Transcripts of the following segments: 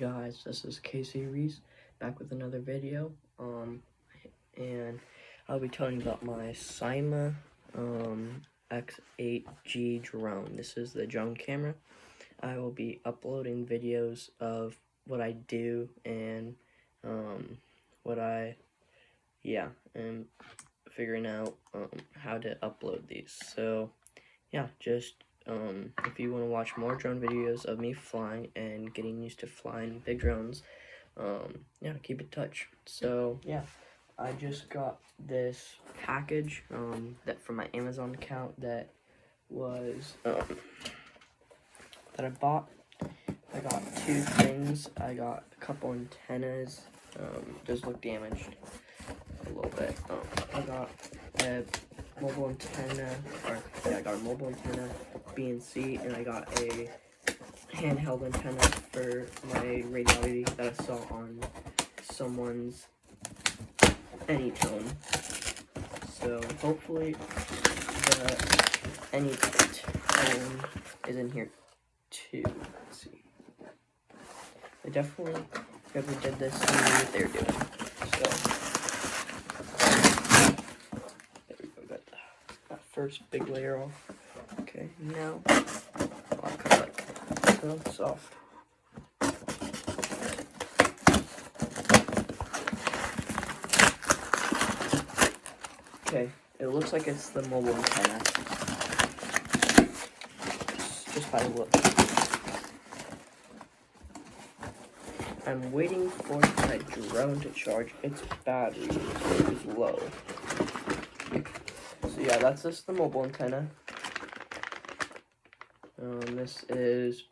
guys, this is Casey Reese back with another video, and I'll be telling you about my Syma X8G drone. This is the drone camera. I will be uploading videos of what I do and and figuring out how to upload these. So yeah, just if you want to watch more drone videos of me flying and getting used to flying big drones, yeah, keep in touch. So yeah, I just got this package that from my Amazon account that was that I bought. I got two things. I got a couple antennas. Just look damaged a little bit. I got a mobile antenna, I got a mobile antenna, BNC, and I got a handheld antenna for my radiology that I saw on someone's Anytone. So hopefully the Anytone is in here too. Let's see. I definitely, whoever did this, knew what they were doing. So there we go. Got that first big layer off. Okay, now I'll cut like so soft. Okay, it looks like it's the mobile antenna. Just by the look. I'm waiting for my drone to charge. Its battery is low. So yeah, that's just the mobile antenna. This is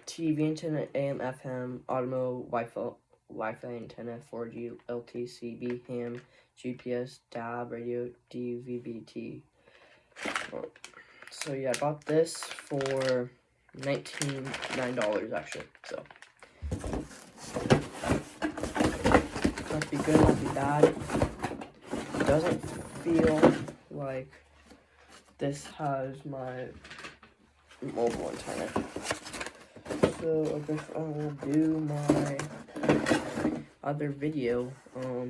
TV antenna, AM, FM, Automo, Wi-Fi antenna, 4G, LTCB, ham, GPS, DAB, radio, DVB-T. So yeah, I bought this for $99 actually. So not be good, not be bad. It doesn't feel like this has my mobile antenna. So I guess I will do my other video a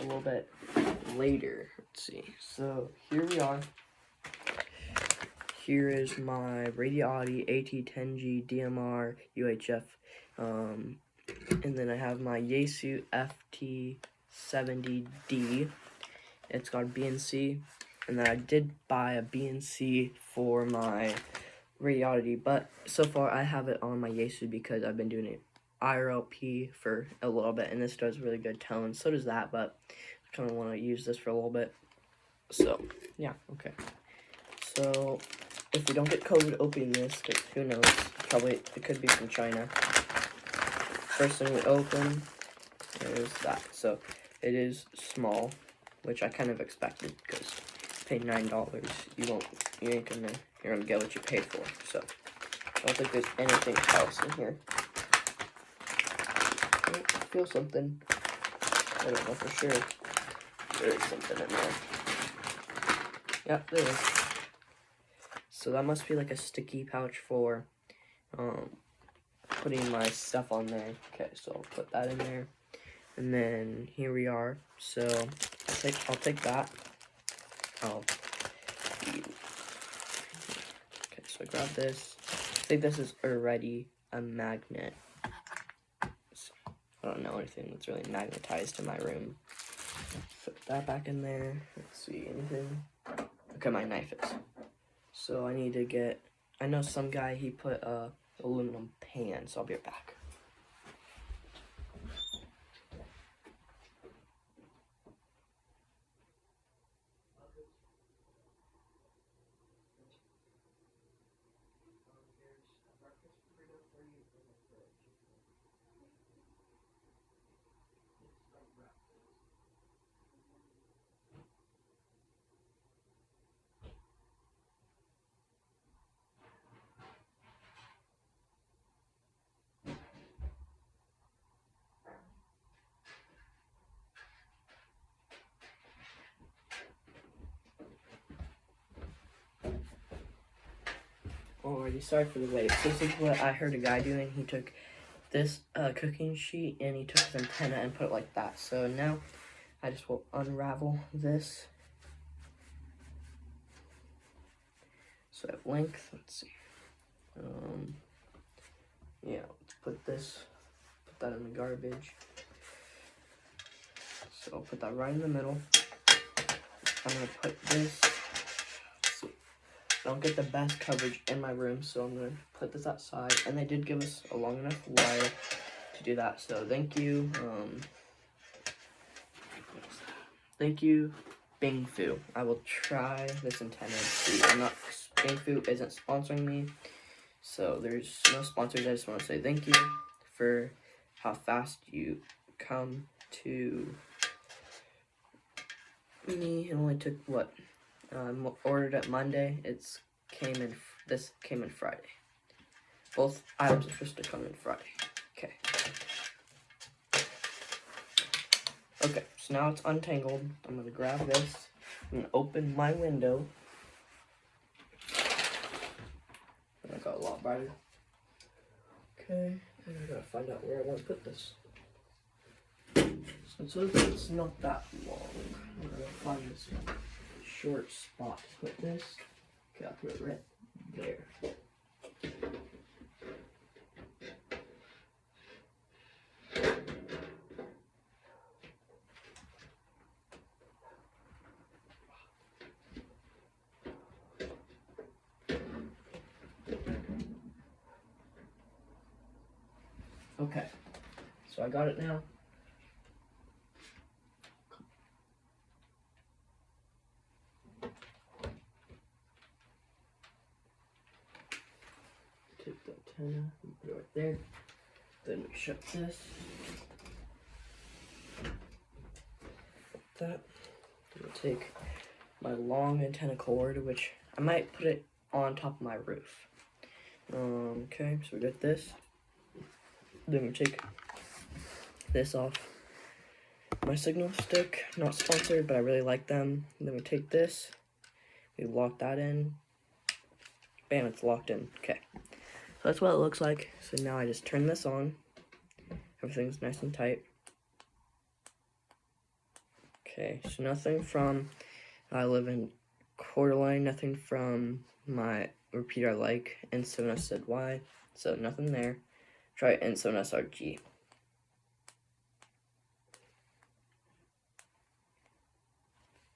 little bit later. Let's see. So here we are. Here is my Radiology AT10G DMR UHF, and then I have my Yaesu FT70D. It's got a BNC, and then I did buy a BNC for my Radiology, but so far I have it on my Yaesu because I've been doing it IRLP for a little bit, and this does really good tone. So does that, but I kind of want to use this for a little bit. So yeah, okay. So if we don't get COVID opening this, who knows? Probably it could be from China. First thing we open is that. So it is small, which I kind of expected because you pay $9. You're gonna get what you paid for. So I don't think there's anything else in here. I feel something. I don't know for sure. There is something in there. Yep, there is. So that must be like a sticky pouch for putting my stuff on there. Okay, so I'll put that in there. And then here we are. So I'll take that. Okay, so I grab this. I think this is already a magnet. So I don't know anything that's really magnetized to my room. Put that back in there. Let's see, anything. Okay, my knife is. So I need to get, I know some guy, he put a aluminum pan, so I'll be right back. Alrighty, sorry for the wait. So this is what I heard a guy doing. He took this cooking sheet and he took his antenna and put it like that. So now I just will unravel this. So I have length, let's see. Yeah, let's put that in the garbage. So I'll put that right in the middle. I'm gonna put this, see, I don't get the best coverage in my room, so I'm gonna put this outside. And they did give us a long enough wire to do that, so thank you. Thank you, Bing Fu. I will try this antenna and see. Bing Fu isn't sponsoring me, so there's no sponsors. I just want to say thank you for how fast you come to me. It only took what? Ordered it Monday. This came in Friday. Both items are supposed to come in Friday. Okay. Okay, so now it's untangled. I'm gonna grab this. I'm gonna open my window. I got a lot brighter. Okay, and I gotta find out where I want to put this. So it's not that long. I'm gonna find this short spot to put this. Okay, I'll put it right there. Okay, so I got it now. Take the antenna and put it right there. Then we shut this. That. I'm gonna take my long antenna cord, which I might put it on top of my roof. Okay, so we got this. Then we take this off my signal stick. Not sponsored, but I really like them. And then we take this. We lock that in. Bam, it's locked in. Okay. So that's what it looks like. So now I just turn this on. Everything's nice and tight. Okay, so nothing from, I live in Coeur d'Alene, nothing from my repeater I like, N7S ZY, so nothing there. Try N7SRG.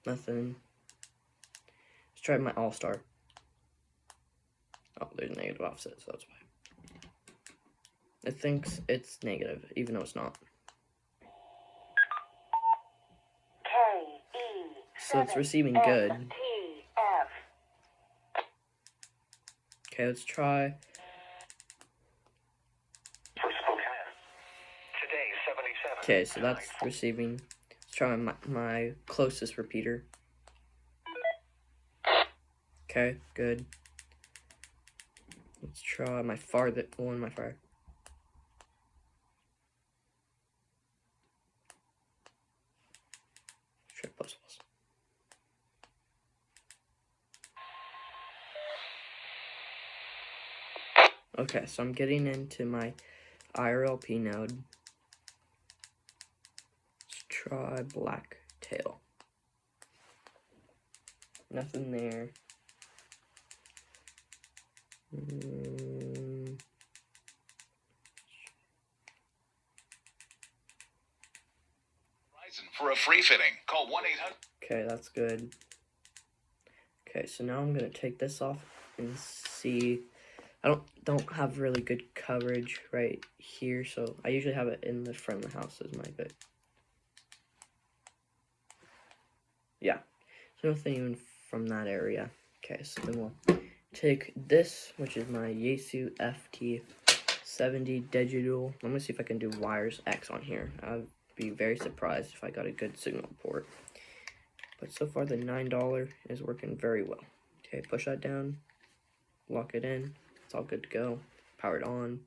Nothing. Let's try my All-Star. Oh, there's negative offset, so that's why. It thinks it's negative, even though it's not. So it's receiving good. Okay, let's try. Okay, so that's receiving. Let's try my closest repeater. Okay, good. Let's try my farthest one, my far. Try plus. Okay, so I'm getting into my IRLP node. Let's try black tail. Nothing there. For a free fitting, call 1-800. Okay, that's good. Okay, so now I'm gonna take this off and see. I don't have really good coverage right here, so I usually have it in the front of the house is my good. Yeah, so nothing even from that area. Okay, so then we'll take this, which is my Yaesu FT70 digital. I'm gonna see if I can do wires X on here. I'd be very surprised if I got a good signal port. But so far the $9 is working very well. Okay, push that down, lock it in. It's all good to go. Power it on.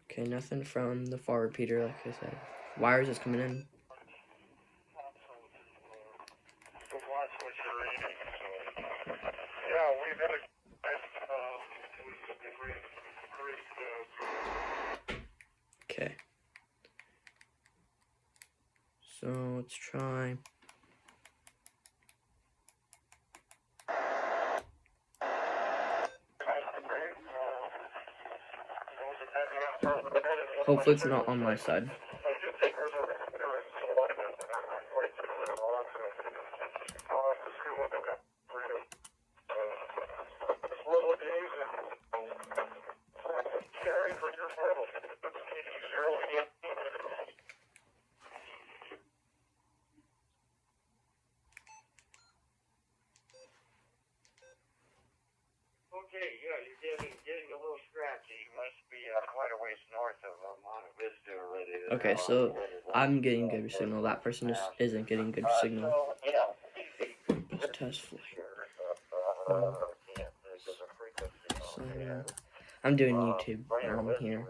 Okay, nothing from the far repeater, like I said. Wires is coming in. Yeah, we've had a Okay. So let's try. Hopefully it's not on my side. Okay, yeah, you're getting a little scratchy. You must be quite a ways north of Monte Vista already. Okay, so I'm getting good signal. That person isn't getting good signal. So, yeah. Let's test flight. Sign in. I'm doing YouTube here.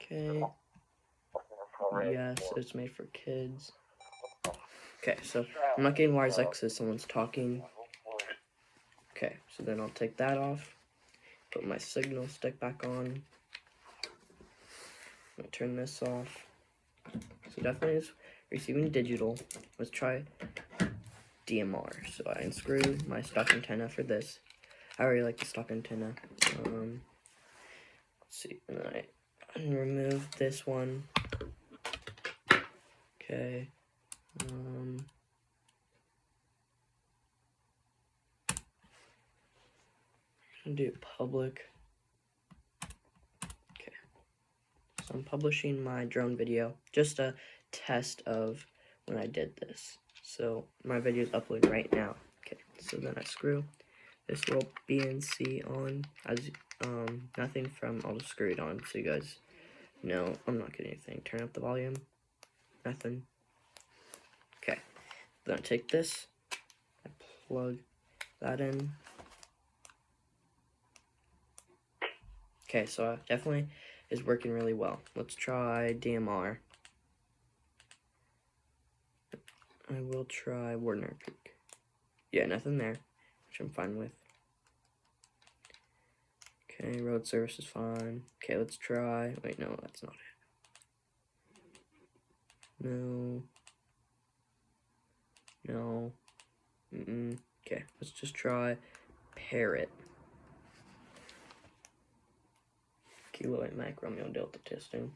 Okay. Yes, it's made for kids. Okay, so I'm not getting wires like this. Someone's talking. Okay, so then I'll take that off. Put my signal stick back on. I'm gonna turn this off. So definitely is receiving digital. Let's try DMR. So I unscrew my stock antenna for this. I already like the stock antenna. Let's see, and then I remove this one. Okay. I'm gonna do public. Okay. So I'm publishing my drone video. Just a test of when I did this. So my video is uploading right now. Okay. So then I screw this little BNC on. As nothing from. I'll just screw it on so you guys know I'm not getting anything. Turn up the volume. Nothing. Okay. Then I take this. I plug that in. Okay, so it definitely is working really well. Let's try DMR. I will try Warner Peak. Yeah, nothing there, which I'm fine with. Okay, road service is fine. Okay, let's try. Wait, no, that's not it. No. No. Okay, let's just try Parrot. Kilo 8 Mike Romeo Delta testing.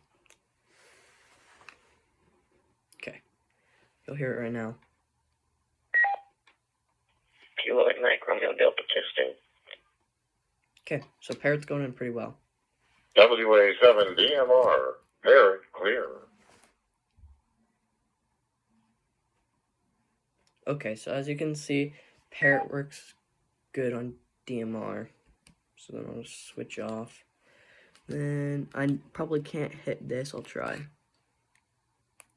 Okay, you'll hear it right now. Kilo 8 Mike Romeo Delta testing. Okay, so Parrot's going in pretty well. WA7 DMR, Parrot clear. Okay, so as you can see, Parrot works good on DMR. So then I'll just switch off. Then I probably can't hit this. I'll try.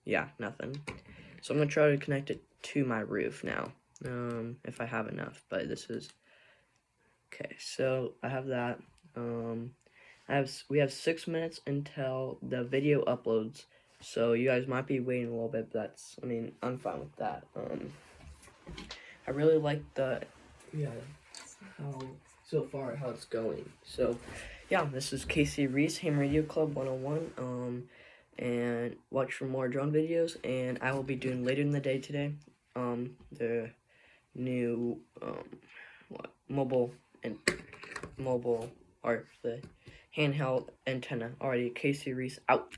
Yeah, nothing. So I'm gonna try to connect it to my roof now, if I have enough. But this is okay. So I have that. We have 6 minutes until the video uploads. So you guys might be waiting a little bit, but I'm fine with that. I really like how it's going. So yeah, this is Casey Reese, Ham Radio Club 101. And watch for more drone videos, and I will be doing later in the day today, the new, mobile or the handheld antenna. Alrighty, Casey Reese out.